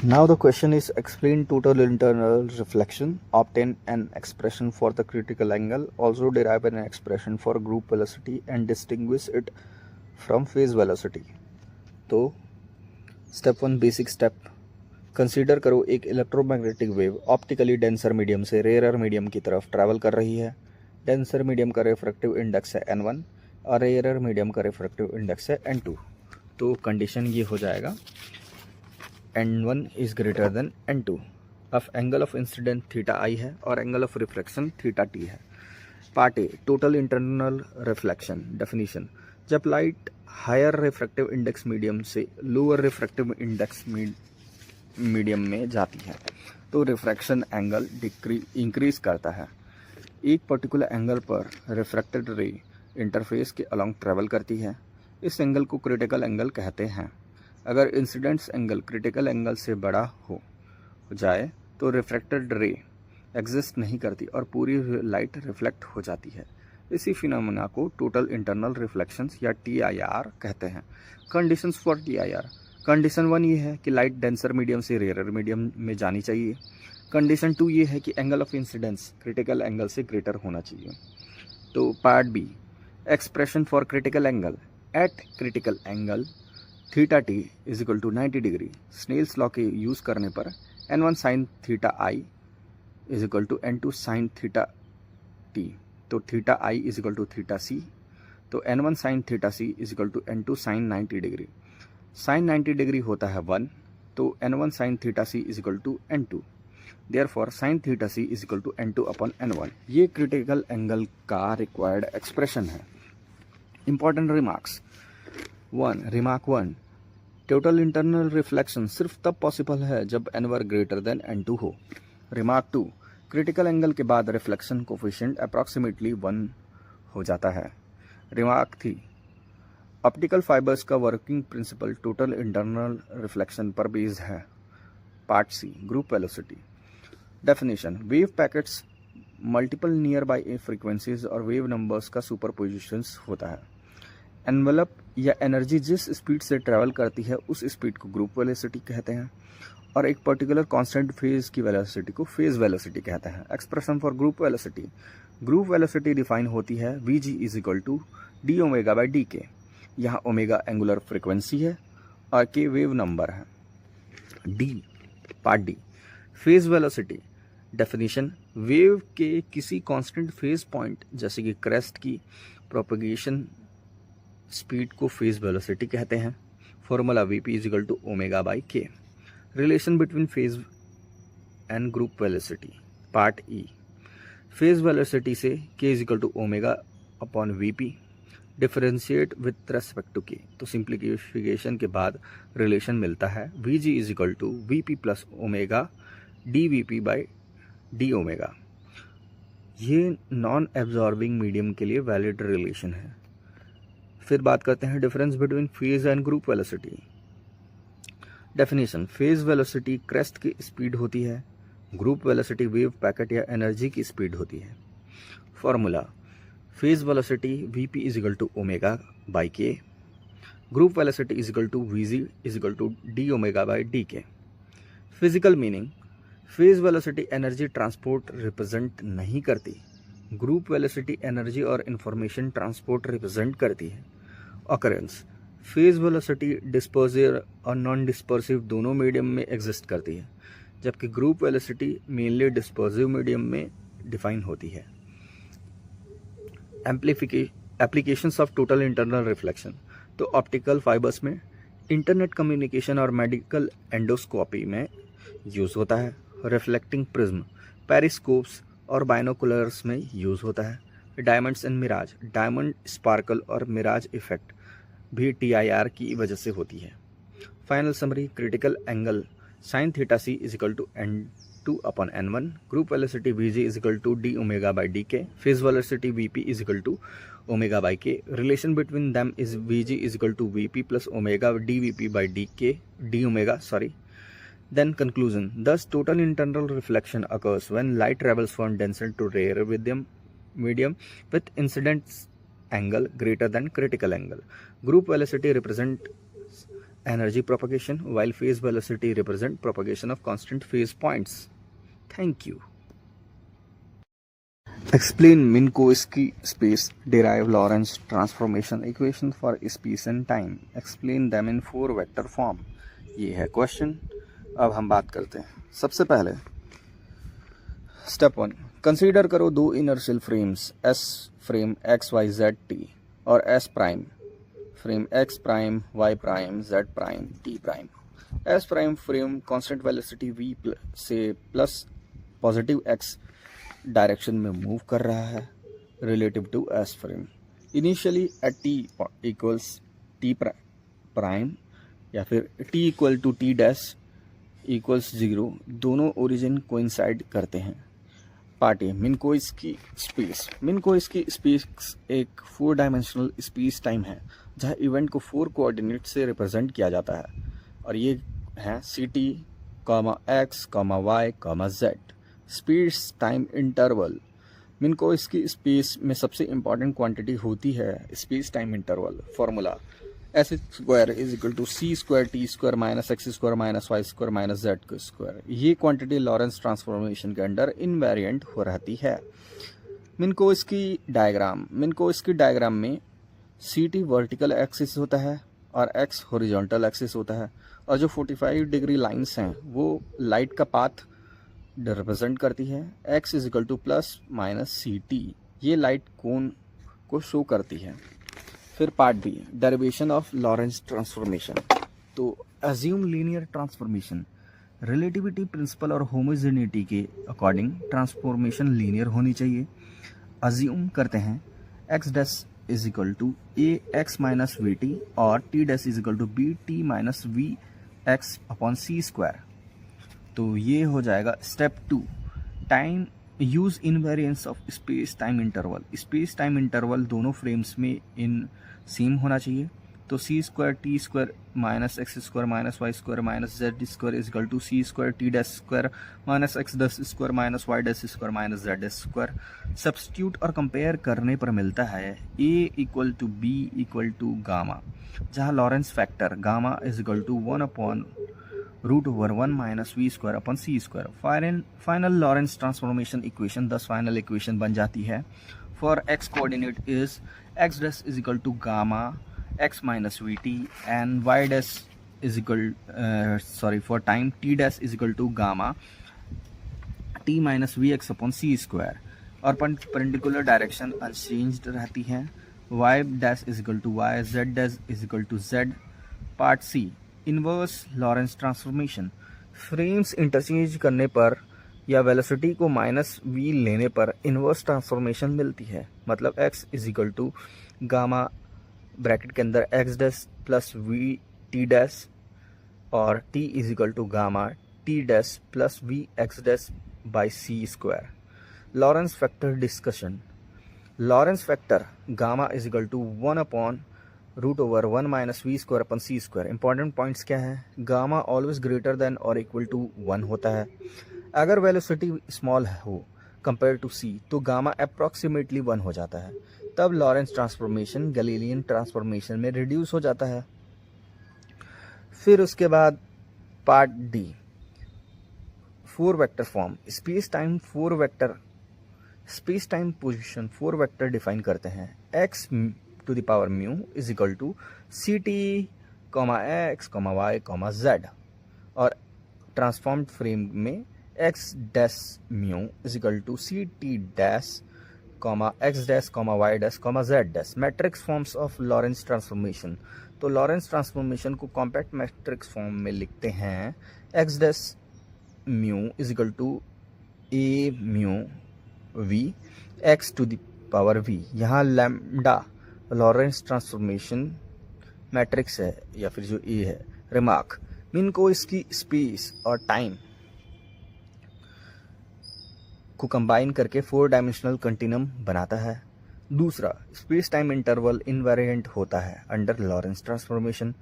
Now the question is, explain total internal reflection, obtain an expression for the critical angle, also derive an expression for group velocity and distinguish it from phase velocity. तो स्टेप 1, बेसिक स्टेप। कंसीडर करो एक electromagnetic wave optically denser medium से रेयर मीडियम की तरफ ट्रैवल कर रही है। डेंसर मीडियम का रिफ्रैक्टिव इंडेक्स है n1 और रेयर मीडियम का रिफ्रैक्टिव इंडेक्स है n2। तो कंडीशन ये हो जाएगा n1 is greater than n2। अब angle of incident theta I है और angle of reflection theta T है। Part A, total internal reflection. Definition, जब light higher refractive index medium से लोअर रिफ्रैक्टिव इंडेक्स मीडियम में जाती है तो रिफ्रैक्शन एंगल इंक्रीज करता है। एक पर्टिकुलर एंगल पर रिफ्रैक्टेड रे इंटरफेस के अलॉन्ग ट्रेवल करती है। इस एंगल को क्रिटिकल एंगल कहते हैं। अगर इंसिडेंस एंगल क्रिटिकल एंगल से बड़ा हो जाए तो रिफ्रैक्टेड रे एग्जिस्ट नहीं करती और पूरी लाइट रिफ्लेक्ट हो जाती है। इसी फिनोमेना को टोटल इंटरनल रिफ्लेक्शंस या TIR कहते हैं। कंडीशंस फॉर TIR, कंडीशन 1 ये है कि लाइट डेंसर मीडियम से रेयर मीडियम में जानी चाहिए। कंडीशन 2 ये है कि angle of incidence critical angle से ग्रेटर होना चाहिए। तो part B, expression for critical angle. At critical angle theta T is equal to 90 degree. Snell's law के यूज़ करने पर n1 sine theta I is equal to n2 sine theta T. तो theta I is equal to theta C. तो n1 sine theta C is equal to n2 sine 90 degree. Sine 90 degree होता है 1, तो n1 sine theta C is equal to n2। Therefore sine theta C is equal to n2 upon n1। ये क्रिटिकल एंगल का रिक्वायर्ड एक्सप्रेशन है। Important remarks. 1, remark 1, total internal reflection सिर्फ तब पॉसिबल है जब n1 ग्रेटर देन n2 हो। रिमार्क 2, क्रिटिकल एंगल के बाद रिफ्लेक्शन कोफिशिएंट अप्रॉक्सीमेटली 1 हो जाता है। रिमार्क 3, ऑप्टिकल फाइबर्स का working principle total internal reflection पर बेस्ड है। Part C, group velocity. Definition, wave packets multiple nearby frequencies और वेव नंबर्स का सुपरपोजिशंस होता है। एनवेलप या एनर्जी जिस स्पीड से ट्रैवल करती है उस स्पीड को ग्रुप वेलोसिटी कहते हैं और एक पर्टिकुलर कांस्टेंट फेज की वेलोसिटी को फेज वेलोसिटी कहते हैं। Expression for group velocity. Group velocity define होती है Vg is equal to D omega by D k. यहाँ ओमेगा एंगुलर फ्रिक्वेंसी है और के वेव नंबर है। D, part D, phase velocity. Definition, wave के किसी कांस्टेंट फेज पॉइंट जैसे कि क्रेस्ट की प्रोपगेशन स्पीड को फेज वेलोसिटी कहते हैं। Formula Vp is equal to omega by के। Relation between phase and group velocity. Part E, phase velocity से k is equal to omega upon Vp differentiate with respect to k। तो सिंप्लीफिकेशन के बाद रिलेशन मिलता है Vg is equal to Vp plus omega dVp by D omega. ये नॉन एब्जॉर्बिंग मीडियम के लिए वैलिड रिलेशन है। फिर बात करते हैं difference between phase and group velocity. Definition, phase velocity crest की स्पीड होती है, ग्रुप वेलोसिटी वेव पैकेट या एनर्जी की स्पीड होती है। Formula, phase velocity Vp is equal to omega by K, group velocity is equal to V G is equal to D omega by D K. Physical meaning, phase velocity energy transport represent नहीं करती, ग्रुप वेलोसिटी एनर्जी और इंफॉर्मेशन ट्रांसपोर्ट रिप्रेजेंट करती है। ऑकरेंस, फेज वेलोसिटी डिस्पर्सिव और नॉन डिस्पर्सिव दोनों मीडियम में एग्जिस्ट करती है, जबकि group velocity mainly dispersive medium में डिफाइन होती है। Applications of total internal reflection, तो ऑप्टिकल फाइबर्स में, इंटरनेट कम्युनिकेशन और मेडिकल एंडोस्कोपी में यूज़ होता है। रिफ्लेक्टिंग प्रिज्म, पेरिस्कोप्स और बाइनोकुलर्स में यूज़ होता है। Diamonds and mirage, diamond sparkle और मिराज इफेक्ट भी TIR की वजह से होती है। Final summary, critical angle sin theta c is equal to n2 upon n1, group velocity Vg is equal to d omega by D K, phase velocity Vp is equal to omega by के, relation between them is Vg is equal to Vp plus omega dVp by D omega sorry. Then conclusion, thus total internal reflection occurs when light travels from denser to rarer medium with incidence angle greater than critical angle. Group velocity represents energy propagation while phase velocity represents propagation of constant phase points. Thank you. Explain Minkowski space, derive Lorentz transformation equation for space and time. Explain them in 4 vector form. ये है क्वेश्चन। अब हम बात करते हैं। सबसे पहले स्टेप 1, कंसीडर करो दो inertial frames S frame x y z t और S prime frame x prime y prime z prime t prime. S prime frame constant velocity v से प्लस पॉजिटिव x डायरेक्शन में मूव कर रहा है relative to S frame. Initially at t equals t prime या फिर t equal to t dash equals 0, दोनों ओरिजिन कोइंसाइड करते हैं। Part A, Minkowski space. Minkowski space एक 4 डायमेंशनल स्पेस टाइम है जहां इवेंट को 4 कोऑर्डिनेट से रिप्रेजेंट किया जाता है और ये है ct, x, y, z। Space time interval, Minkowski space में सबसे इंपॉर्टेंट क्वांटिटी होती है space time interval. Formula S square is equal to c square t square minus x square minus y square minus z square. ये क्वांटिटी लॉरेंस ट्रांसफॉर्मेशन के अंडर इनवेरिएंट हो रहती है। मिन्कोव्स्की डायग्राम में ct वर्टिकल एक्सिस होता है और x हॉरिजॉन्टल एक्सिस होता है और जो 45 डिग्री लाइंस हैं वो लाइट का पाथ रिप्रेजेंट करती है। x is equal to plus minus ct, ये लाइट कोन को शो करती है। फिर part B, derivation of Lorentz transformation. तो assume linear transformation, relativity principle और होमोजेनिटी के अकॉर्डिंग ट्रांसफॉर्मेशन लीनियर होनी चाहिए। अज्यूम करते हैं x dash is equal to A X minus V T और t dash is equal to B T minus we x upon C square. तो ये हो जाएगा step 2, time use invariance of space time interval. Space time interval दोनों फ्रेम्स में इन सेम होना चाहिए। तो C square T square minus X square minus Y square minus Z square is equal to C square T dash square minus X dash square minus Y dash square minus Z square. Substitute और कंपेयर करने पर मिलता है A equal to B equal to gamma, जहाँ Lorentz factor gamma is equal to 1 upon root over 1 minus v square upon C square. Final Lorentz transformation equation 10 final equation बन जाती है। For X coordinate is X dash is equal to gamma x minus vt and y dash is equal for time t dash is equal to gamma t minus vx upon c square और perpendicular direction unchanged रहती है। y dash is equal to y, z dash is equal to z। Part C, inverse Lorentz transformation. Frames interchange करने पर या वेलोसिटी को माइनस v लेने पर इनवर्स ट्रांसफॉर्मेशन मिलती है। मतलब x is equal to gamma bracket के अंदर x dash plus v t dash और t is equal to gamma t dash plus v x dash by C square. Lorentz factor discussion. Lorentz factor gamma is equal to 1 upon root over 1 minus v square upon c square. Important points क्या है? गामा ऑलवेज ग्रेटर देन और इक्वल टू 1 होता है। अगर वेलोसिटी स्मॉल हो कंपेयर टू सी तो गामा अप्रॉक्सीमेटली 1 हो जाता है। तब लॉरेंस ट्रांसफॉर्मेशन गैलीलियन ट्रांसफॉर्मेशन में रिड्यूस हो जाता है। फिर उसके बाद part d, 4 vector form, space time position 4 vector define करते हैं। x to the power mu is equal to c t x, y, z, और ट्रांसफॉर्म्ड फ्रेम में x dash mu is equal to c t dash x dash y dash z dash. Matrix forms of Lorentz transformation, तो लॉरेंस ट्रांसफॉर्मेशन को कॉम्पैक्ट मैट्रिक्स फॉर्म में लिखते हैं x dash mu is equal to a mu v x to the power v। यहाँ लैम्डा लॉरेंस ट्रांसफॉर्मेशन मैट्रिक्स है या फिर जो a है। रिमार्क, मीन को इसकी स्पेस और टाइम को कंबाइन करके 4 डायमेंशनल कंटिन्यूम बनाता है। दूसरा, स्पेस टाइम इंटरवल इनवेरिएंट होता है under Lorentz transformation.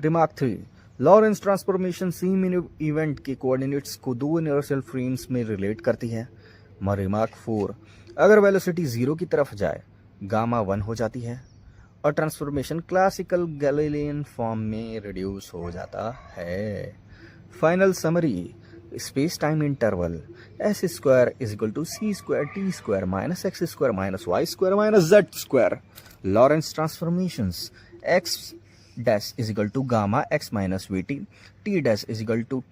Remark 3, Lorentz transformation same event के कोऑर्डिनेट्स को 2 इनर्शियल फ्रेम्स में रिलेट करती है। रिमार्क 4, अगर वेलोसिटी 0 की तरफ जाए गामा 1 हो जाती है और ट्रांसफॉर्मेशन क्लासिकल गैलीलियन फॉर्म में रिड्यूस हो जाता है। Final summary, space time interval s square is equal to c square t square minus x square minus y square minus z square. Lorentz transformations x dash is equal to gamma x minus v t dash is equal to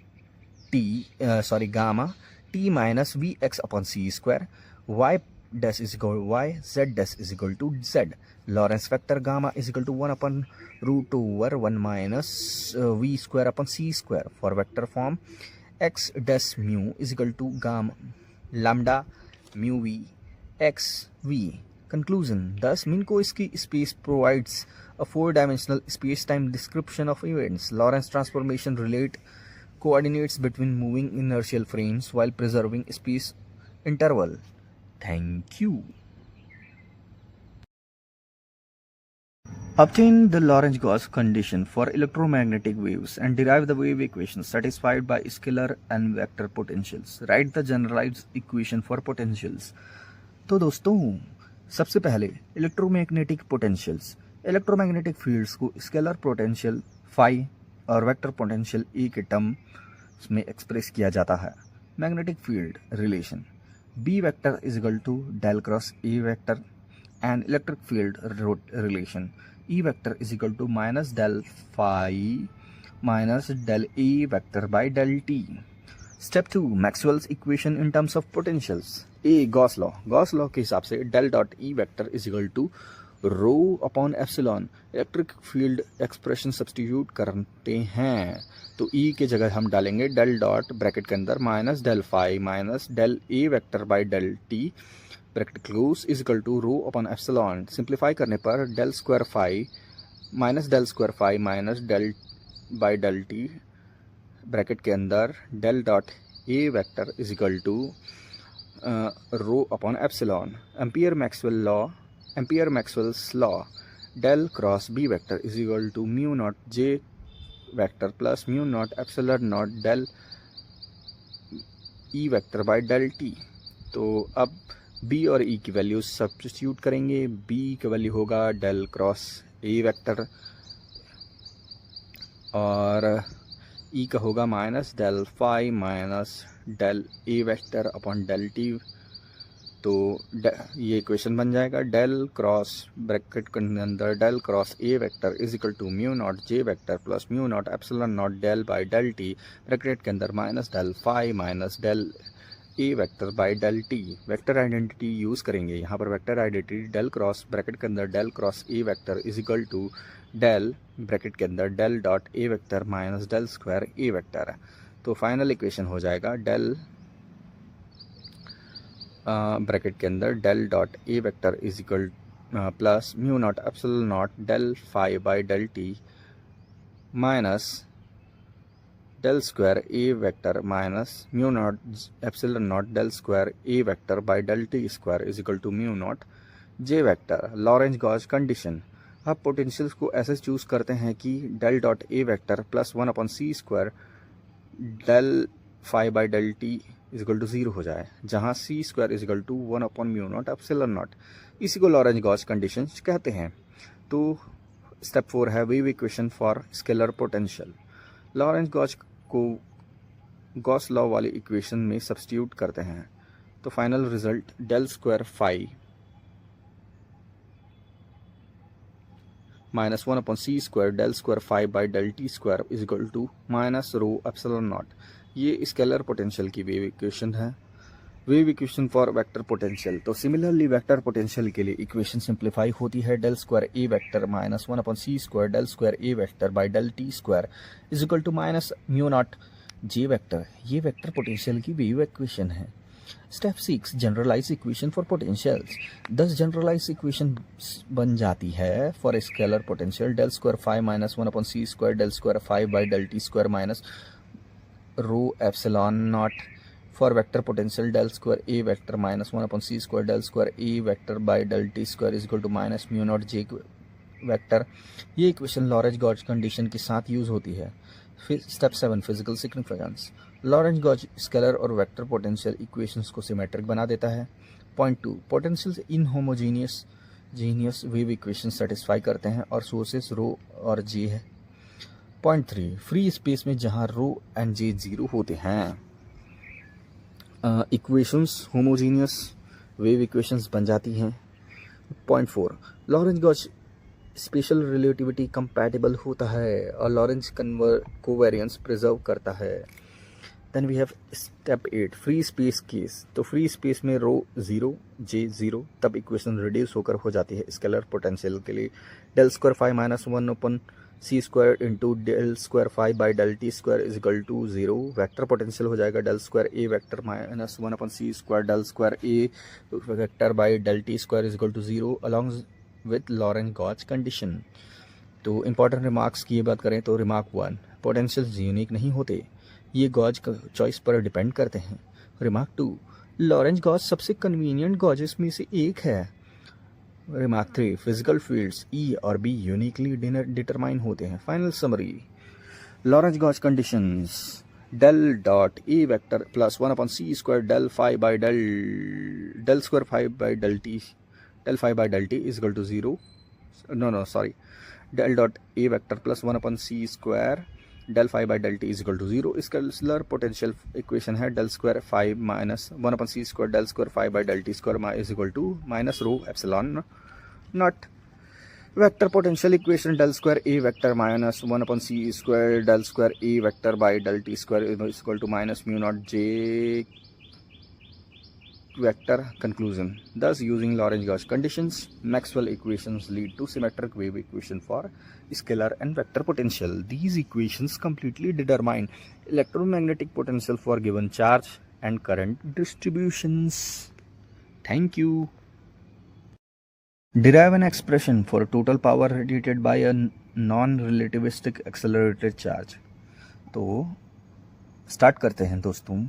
gamma t minus we x upon C square, y dash is equal y, z dash is equal to z। Lorentz vector gamma is equal to 1 upon root over 1 minus v square upon C square. For vector form x dash mu is equal to gamma lambda mu v x v। Conclusion, thus Minkowski space provides a 4-dimensional space-time description of events. Lorentz transformation relate coordinates between moving inertial frames while preserving space interval. Thank you. Obtain the Lorentz-Gauss condition for electromagnetic waves and derive the wave equation satisfied by scalar and vector potentials. Write the generalized equation for potentials. तो दोस्तों, सबसे पहले इलेक्ट्रोमैग्नेटिक पोटेंशियल्स, इलेक्ट्रोमैग्नेटिक फील्ड्स को स्केलर पोटेंशियल फाई और वेक्टर पोटेंशियल ए के टर्म्स में एक्सप्रेस किया जाता है। Magnetic field relation, b vector is equal to del cross A vector, and electric field relation, E vector is equal to minus del phi minus del A vector by del T. Step 2, Maxwell's equation in terms of potentials. A, Gauss law के हिसाब से del dot E vector is equal to rho upon epsilon। Electric field expression substitute करते हैं तो E के जगह हम डालेंगे del dot ब्रैकेट के अंदर माइनस del phi माइनस del A vector by del T bracket close is equal to rho upon epsilon. Simplify करने पर del square phi minus del by del t bracket के अंदर del dot A vector is equal to rho upon epsilon. Ampere Maxwell's law, del cross B vector is equal to mu naught j vector plus mu naught epsilon naught del e vector by del T. तो अब B और E की वैल्यू सब्स्टिट्यूट करेंगे। B की वैल्यू होगा डेल क्रॉस ए वेक्टर और E का होगा minus del phi minus del ए वेक्टर अपॉन डेल टी। तो ये इक्वेशन बन जाएगा डेल क्रॉस ब्रैकेट के अंदर del cross A vector is equal to mu naught j vector plus mu naught epsilon naught del by del t bracket के अंदर minus del phi minus del A vector by del t. Vector identity use करेंगे यहाँ पर। Vector identity del cross bracket के अंदर del cross A vector is equal to del bracket के अंदर del dot A vector minus del square a vector है। तो फाइनल इक्वेशन हो जाएगा डेल ब्रैकेट के अंदर del dot A vector is equal plus mu naught epsilon naught del phi by del t minus del square a vector minus mu naught epsilon naught del square a vector by del T square is equal to mu naught j vector. Lorenz Gauss condition, अब पोटेंशियल्स को ऐसे चूज करते हैं कि del dot A vector plus 1 upon C square del phi by del T is equal to 0 हो जाए, जहाँ C square is equal to 1 upon mu naught epsilon naught. इसी को लॉरेंज गॉस कंडीशन कहते हैं। तो स्टेप 4 है wave equation for scalar potential. Lorenz Gauss को गॉस लॉ वाली इक्वेशन में सब्स्टिट्यूट करते हैं तो final result del square phi minus 1/c square del square phi by del T square is equal to minus rho epsilon naught. ये स्केलर पोटेंशियल की वेव इक्वेशन है, wave equation for vector potential. तो सिमिलरली वेक्टर पोटेंशियल के लिए इक्वेशन सिंप्लीफाई होती है del square a vector minus 1/c square del square a vector by del T square is equal to minus mu naught j vector. ये वेक्टर पोटेंशियल की वेव इक्वेशन है। Step 6 generalize equation for potentials. 10 generalize equation बन जाती है for scalar potential del square phi minus 1/c square del square phi by del T square minus rho epsilon naught. For vector potential del square a vector minus 1/c square del square a vector by del T square is equal to minus mu naught j vector. ये इक्वेशन लॉरेंज गॉस कंडीशन के साथ यूज होती है। फिर step 7 physical significance. Lorenz Gauss scalar और वेक्टर पोटेंशियल इक्वेशंस को सिमेट्रिक बना देता है। Point 2 potentials inhomogeneous wave equation satisfy करते हैं और सोर्सेस रो और जे है। पॉइंट 3 फ्री स्पेस में जहां रो एंड जे जीरो होते हैं इक्वेशंस होमोजीनियस वेव इक्वेशंस बन जाती हैं। Point 4 Lorenz Gauss special relativity compatible होता है और लॉरेंज कोवेरियंस प्रिजर्व करता है। Then we have step 8 free space case. तो फ्री स्पेस में रो 0 जे 0 तब इक्वेशन रिड्यूस होकर हो जाती है स्केलर पोटेंशियल के लिए del square phi minus 1/c square into del square phi by del T square is equal to 0। Vector potential हो जाएगा del square a vector minus 1/c square del square a vector by del T square is equal to 0 along with Lorenz Gauss condition. तो इंपॉर्टेंट रिमार्क्स की बात करें तो रिमार्क 1 पोटेंशियल्स यूनिक नहीं होते, ये गॉस चॉइस पर डिपेंड करते हैं। रिमार्क 2 लॉरेंज गॉस सबसे कन्वीनियंट गॉजेस में से एक है। रिमार्क 3 फिजिकल फील्ड्स ई और बी यूनिकली डिटरमाइन होते हैं। Final summary Lorenz Gauss conditions del dot A vector plus 1/c square del phi by del square phi by del t del phi by del t is equal to 0 del dot a vector plus 1/c square del phi by del t is equal to 0। Scalar potential equation है del square 5 minus 1/c square del square 5 by del t square is equal to minus rho epsilon naught। Vector potential equation del square a vector minus 1/c square del square a vector by del t square is equal to minus mu naught j vector। Conclusion thus using Lorentz Gauss conditions Maxwell equations lead to symmetric wave equation for scalar and vector potential। These equations completely determine electromagnetic potential for given charge and current distributions। Thank you। Derive an expression for total power radiated by a non-relativistic accelerated charge। तो स्टार्ट करते हैं दोस्तों।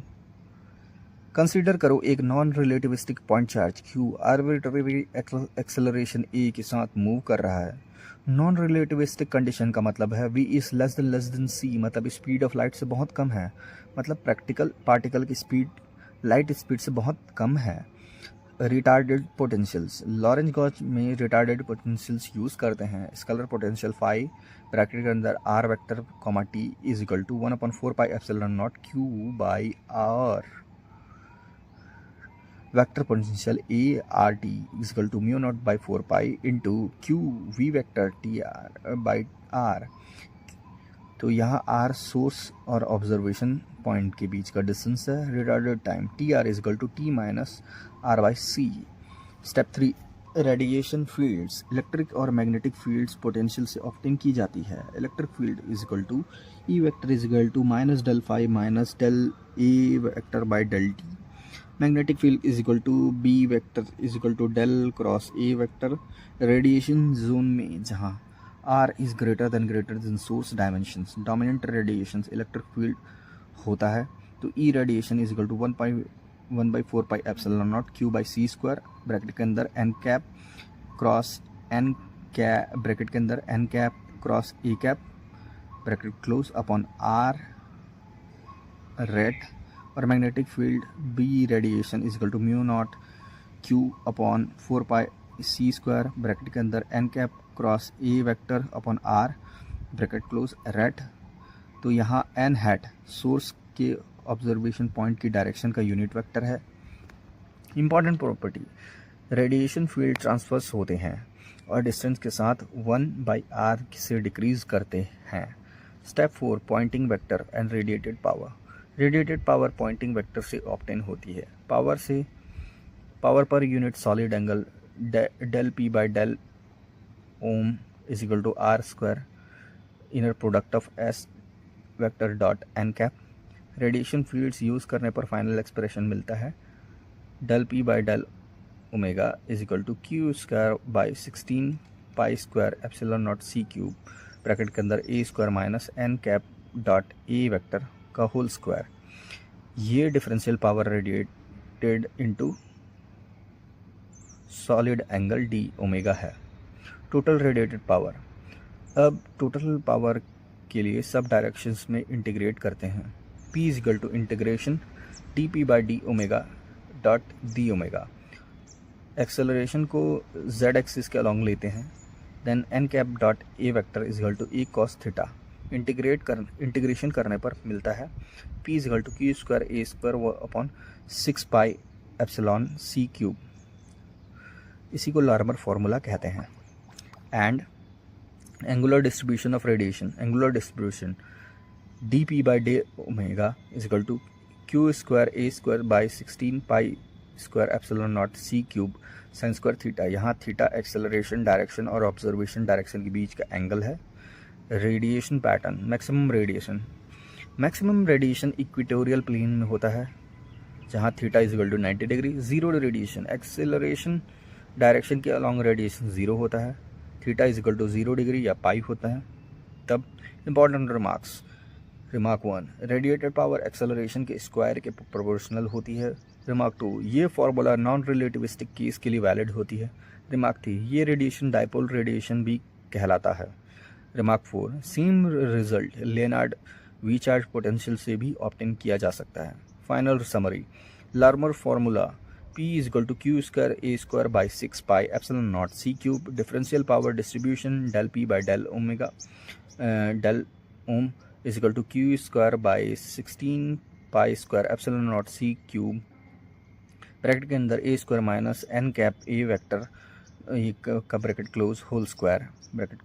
कंसीडर करो एक non relativistic point charge Q arbitrary acceleration A के साथ मूव कर रहा है। नॉन रिलेटिविस्टिक कंडीशन का मतलब है V is less than C, मतलब स्पीड ऑफ लाइट से बहुत कम है, मतलब प्रैक्टिकल पार्टिकल की स्पीड लाइट स्पीड से बहुत कम है। रिटार्डेड पोटेंशियल्स लॉरेंज गॉस में रिटार्डेड पोटेंशियल्स यूज करते हैं। स्केलर पोटेंशियल फाई ब्रैकेट के अंदर R vector comma T is equal to 1/4 pi epsilon naught Q by R। Vector potential a r t is equal to mu naught by 4 pi into q v vector t r by r. तो यहाँ आर सोर्स और ऑब्जर्वेशन पॉइंट के बीच का डिस्टेंस है। Retarded time t r is equal to t minus r by c. Step 3 radiation fields electric और मैग्नेटिक फील्ड्स पोटेंशियल से ऑब्टेन की जाती है। Electric field is equal to E vector is equal to minus del phi minus del A vector by del t. Magnetic field is equal to B vector is equal to del cross A vector. Radiation zone में जहाँ R is greater than source dimensions dominant radiation electric field होता है। तो E radiation is equal to 1/4 pi epsilon naught Q by C square bracket के अंदर N cap cross N cap bracket के अंदर N cap cross A cap bracket close upon R rad. और magnetic field B radiation is equal to mu not q upon 4 pi c square bracket के अंदर एन कैप क्रॉस ए vector upon r bracket close red. तो यहाँ n हैट सोर्स के ऑब्जर्वेशन पॉइंट की डायरेक्शन का यूनिट वेक्टर है। Important property, radiation field transverse होते हैं और डिस्टेंस के साथ 1/r से डिक्रीज करते हैं। Step 4, Poynting vector and radiated power. Radiated power Poynting vector से ऑब्टेन होती है। Power per unit solid angle del p by del ohm is equal to r square inner product of s vector dot n cap। Radiation fields use करने पर फाइनल एक्सप्रेशन मिलता है del p by del omega is equal to q square by 16 pi square epsilon naught c cube bracket के अंदर a square minus n cap dot a vector का होल स्क्वायर। ये differential power radiated into solid angle d omega है। टोटल रेडिएटेड पावर, अब टोटल पावर के लिए सब डायरेक्शंस में इंटीग्रेट करते हैं। p is equal to integration dp by D omega dot d omega. Acceleration को z एक्सिस के अलॉन्ग लेते हैं, then n cap dot a vector is equal to a cos theta. Integration करने पर मिलता है p is equal to q square a square upon 6 pi epsilon c cube. इसी को लार्मर फार्मूला कहते हैं। And angular distribution of radiation, angular distribution dp by d omega is equal to q square a square by 16 pi square epsilon naught c cube sine square theta. यहाँ थीटा एक्सेलरेशन डायरेक्शन और ऑब्जर्वेशन डायरेक्शन के बीच का एंगल है। Radiation pattern, maximum radiation equatorial plane में होता है जहाँ theta is equal to 90 degree. Zero radiation, acceleration direction के अलॉन्ग रेडिएशन जीरो होता है, theta is equal to 0 degree या पाई होता है। तब important remarks, remark 1, radiated power acceleration के स्क्वायर के प्रोपोर्शनल होती है। रिमार्क 2, ये फार्मूला नॉन रिलेटिविस्टिक केस के लिए वैलिड होती है। रिमार्क 3, ये रेडिएशन डायपोल रेडिएशन भी कहलाता है। रिमार्क 4, सेम रिजल्ट लेनार्ड वी चार्ज पोटेंशियल से भी ऑब्टेन किया जा सकता है। Final summary, Larmor formula p is equal to q square a square by 6 pi epsilon naught c cube। differential power distribution del p by del omega del ohm is equal to q square by 16 pi square epsilon naught c cube bracket के अंदर a square minus n cap a vector का bracket close whole square bracket.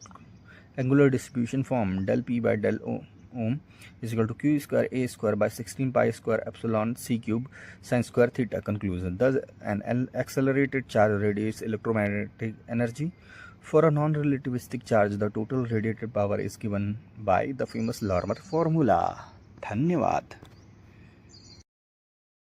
Angular distribution form del p by del ohm is equal to q square a square by 16 pi square epsilon c cube sin square theta। Conclusion, thus an accelerated charge radiates electromagnetic energy. For a non-relativistic charge, the total radiated power is given by the famous Larmor formula। धन्यवाद।